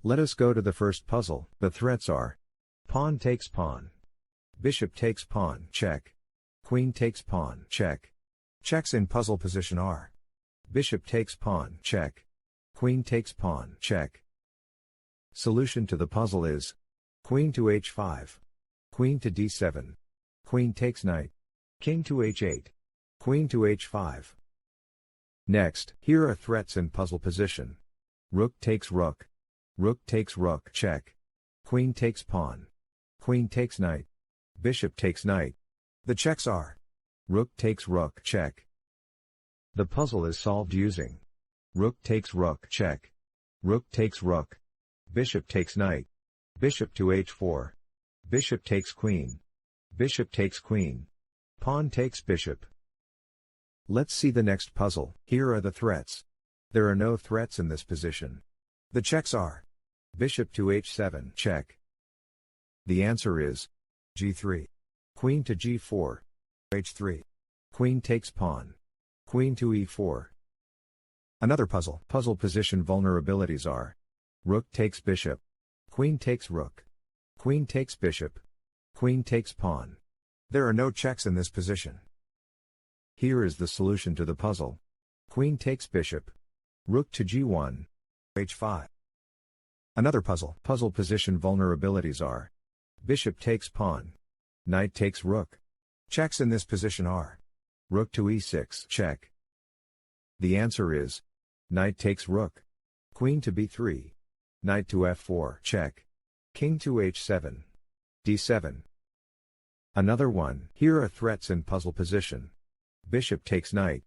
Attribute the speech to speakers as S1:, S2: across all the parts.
S1: Let us go to the first puzzle. The threats are: pawn takes pawn. Bishop takes pawn, check. Queen takes pawn, check. Checks in puzzle position are: bishop takes pawn, check. Queen takes pawn, check. Solution to the puzzle is: queen to h5. Queen to d7. Queen takes knight. King to h8. Queen to h5. Next, here are threats in puzzle position. Rook takes rook. Rook takes rook, check. Queen takes pawn. Queen takes knight. Bishop takes knight. The checks are: rook takes rook, check. The puzzle is solved using: rook takes rook, check. Rook takes rook. Bishop takes knight. Bishop to h4. Bishop takes queen. Bishop takes queen. Pawn takes bishop. Let's see the next puzzle. Here are the threats. There are no threats in this position. The checks are: bishop to h7, check. The answer is g3. Queen to g4. h3. Queen takes pawn. Queen to e4. Another puzzle. Puzzle position vulnerabilities are: rook takes bishop. Queen takes rook. Queen takes bishop. Queen takes pawn. There are no checks in this position. Here is the solution to the puzzle. Queen takes bishop. Rook to g1. h5. Another puzzle. Puzzle position vulnerabilities are: bishop takes pawn. Knight takes rook. Checks in this position are: rook to e6, check. The answer is: knight takes rook. Queen to b3. Knight to f4, check. King to h7. d7. Another one. Here are threats in puzzle position. Bishop takes knight.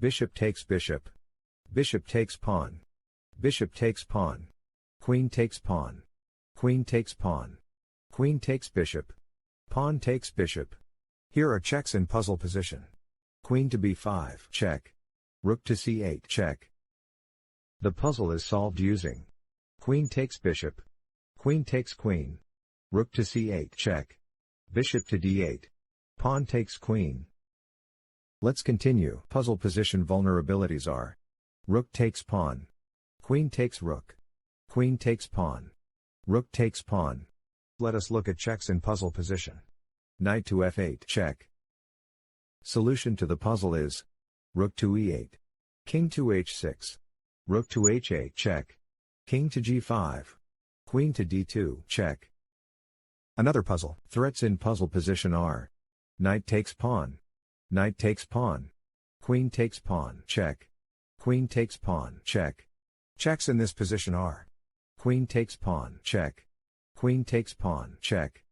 S1: Bishop takes bishop. Bishop takes pawn. Bishop takes pawn. Queen takes pawn. Queen takes pawn. Queen takes bishop. Pawn takes bishop. Here are checks in puzzle position. Queen to b5, check. Rook to c8, check. The puzzle is solved using: queen takes bishop. Queen takes queen. Rook to c8, check. Bishop to d8. Pawn takes queen. Let's continue. Puzzle position vulnerabilities are: rook takes pawn. Queen takes rook. Queen takes pawn. Rook takes pawn. Let us look at checks in puzzle position. Knight to f8, check. Solution to the puzzle is: rook to e8. King to h6. Rook to h8, check. King to g5. Queen to d2, check. Another puzzle. Threats in puzzle position are: knight takes pawn. Knight takes pawn. Queen takes pawn, check. Queen takes pawn, check. Checks in this position are: queen takes pawn, check. Queen takes pawn, check.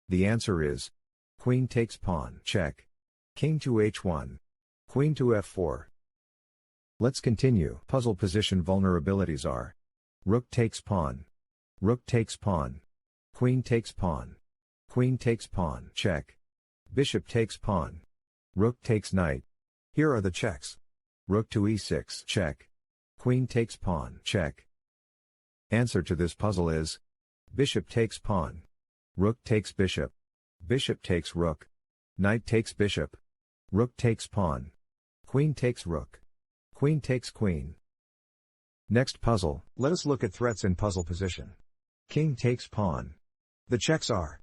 S1: The answer is: queen takes pawn, check. King to h1. Queen to f4. Let's continue. Puzzle position vulnerabilities are: rook takes pawn. Rook takes pawn. Queen takes pawn. Queen takes pawn, check. Bishop takes pawn. Rook takes knight. Here are the checks. Rook to e6, check. Queen takes pawn, check. Answer to this puzzle is: bishop takes pawn. Rook takes bishop. Bishop takes rook. Knight takes bishop. Rook takes pawn. Queen takes rook. Queen takes queen. Next puzzle. Let us look at threats in puzzle position. King takes pawn. The checks are: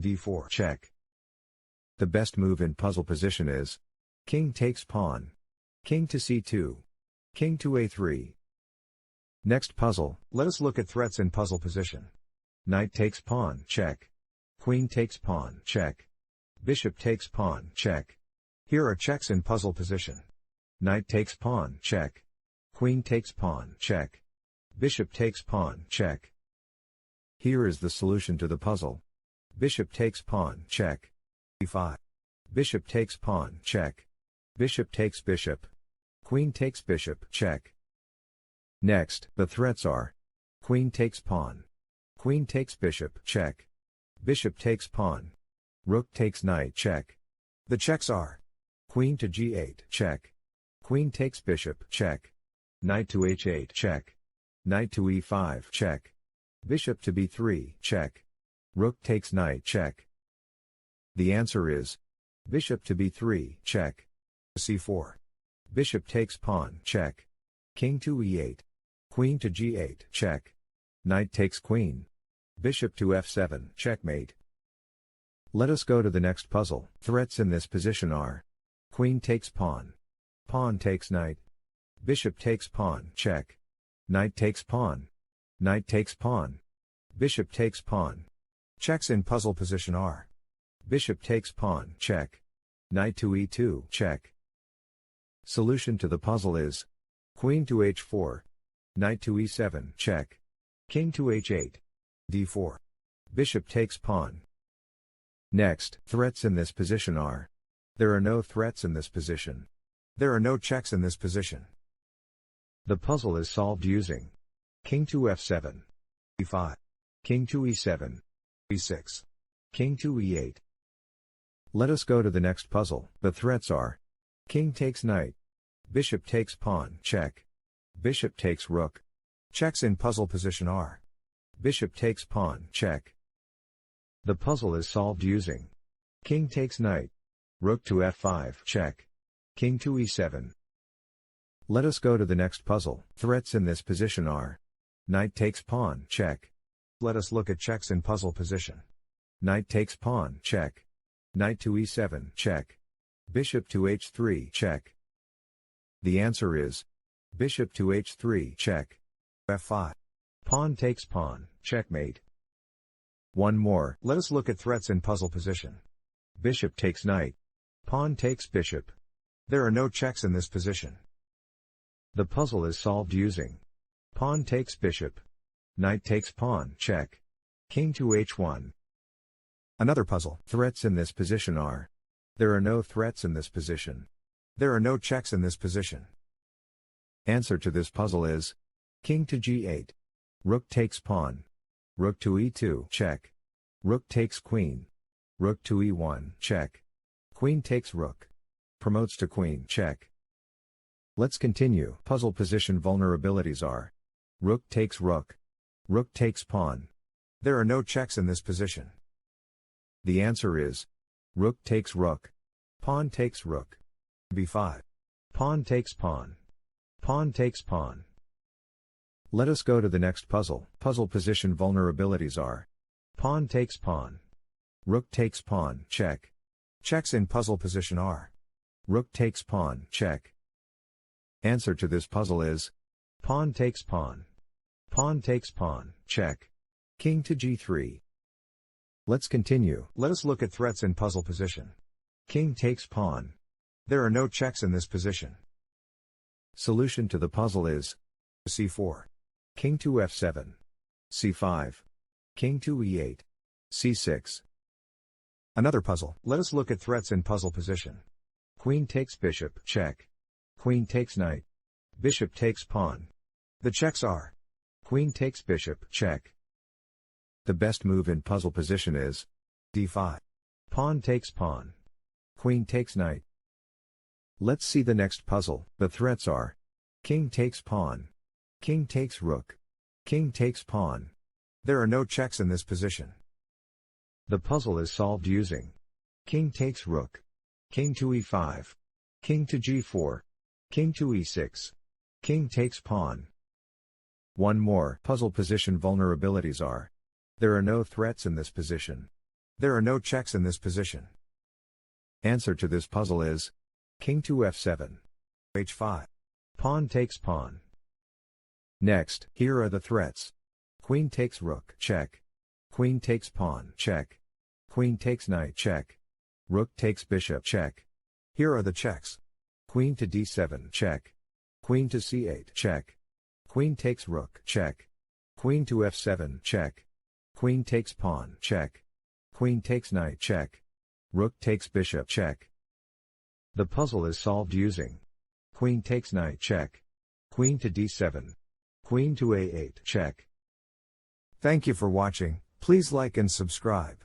S1: d4, check. The best move in puzzle position is: king takes pawn. King to c2. King to a3. Next puzzle. Let us look at threats in puzzle position. Knight takes pawn, check. Queen takes pawn, check. Bishop takes pawn, check. Here are checks in puzzle position. Knight takes pawn, check. Queen takes pawn, check. Bishop takes pawn, check. Here is the solution to the puzzle. Bishop takes pawn, check. e5. Bishop takes pawn, check. Bishop takes bishop. Queen takes bishop, check. Next, the threats are: queen takes pawn. Queen takes bishop, check. Bishop takes pawn. Rook takes knight, check. The checks are: queen to g8, check. Queen takes bishop, check. Knight to h8, check. Knight to e5, check. Bishop to b3, check. Rook takes knight, check. The answer is: bishop to b3, check. c4. Bishop takes pawn, check. King to e8. Queen to g8, check. Knight takes queen. Bishop to f7, checkmate. Let us go to the next puzzle. Threats in this position are: queen takes pawn. Pawn takes knight. Bishop takes pawn, check. Knight takes pawn. Knight takes pawn. Bishop takes pawn. Checks in puzzle position are: bishop takes pawn, check. Knight to e2, check. Solution to the puzzle is: queen to h4. Knight to e7, check. King to h8. d4. Bishop takes pawn. Next, threats in this position are: there are no threats in this position. There are no checks in this position. The puzzle is solved using: king to f7. e5. King to e7. e6. King to e8. Let us go to the next puzzle. The threats are: king takes knight. Bishop takes pawn, check. Bishop takes rook. Checks in puzzle position are: bishop takes pawn, check. The puzzle is solved using: king takes knight. Rook to f5, check. King to e7. Let us go to the next puzzle. Threats in this position are: knight takes pawn, check. Let us look at checks in puzzle position. Knight takes pawn, check. Knight to e7, check. Bishop to h3, check. The answer is: bishop to h3, check. f5. Pawn takes pawn, checkmate. One more. Let us look at threats in puzzle position. Bishop takes knight. Pawn takes bishop. There are no checks in this position. The puzzle is solved using: pawn takes bishop. Knight takes pawn, check. King to h1. Another puzzle. Threats in this position are: there are no threats in this position. There are no checks in this position. Answer to this puzzle is: king to g8. Rook takes pawn. Rook to e2, check. Rook takes queen. Rook to e1, check. Queen takes rook. Promotes to queen, check. Let's continue. Puzzle position vulnerabilities are: rook takes rook. Rook takes pawn. There are no checks in this position. The answer is: rook takes rook. Pawn takes rook. b5. Pawn takes pawn. Pawn takes pawn. Let us go to the next puzzle. Puzzle position vulnerabilities are: pawn takes pawn. Rook takes pawn, check. Checks in puzzle position are: rook takes pawn, check. Answer to this puzzle is: pawn takes pawn. Pawn takes pawn, check. King to g3. Let's continue. Let us look at threats in puzzle position. King takes pawn. There are no checks in this position. Solution to the puzzle is: c4. King to f7. c5. King to e8. c6. Another puzzle. Let us look at threats in puzzle position. Queen takes bishop, check. Queen takes knight. Bishop takes pawn. The checks are: queen takes bishop, check. The best move in puzzle position is d5. Pawn takes pawn. Queen takes knight. Let's see the next puzzle. The threats are: king takes pawn. King takes rook. King takes pawn. There are no checks in this position. The puzzle is solved using: king takes rook. King to e5. King to g4. King to e6. King takes pawn. One more. Puzzle position vulnerabilities are: there are no threats in this position. There are no checks in this position. Answer to this puzzle is: king to f7. h5. Pawn takes pawn. Next, here are the threats. Queen takes rook, check. Queen takes pawn, check. Queen takes knight, check. Rook takes bishop, check. Here are the checks. Queen to d7, check. Queen to c8, check. Queen takes rook, check. Queen to f7, check. Queen takes pawn, check. Queen takes knight, check. Rook takes bishop, check. The puzzle is solved using: queen takes knight, check. Queen to d7. Queen to a8, check. Thank you for watching. Please like and subscribe.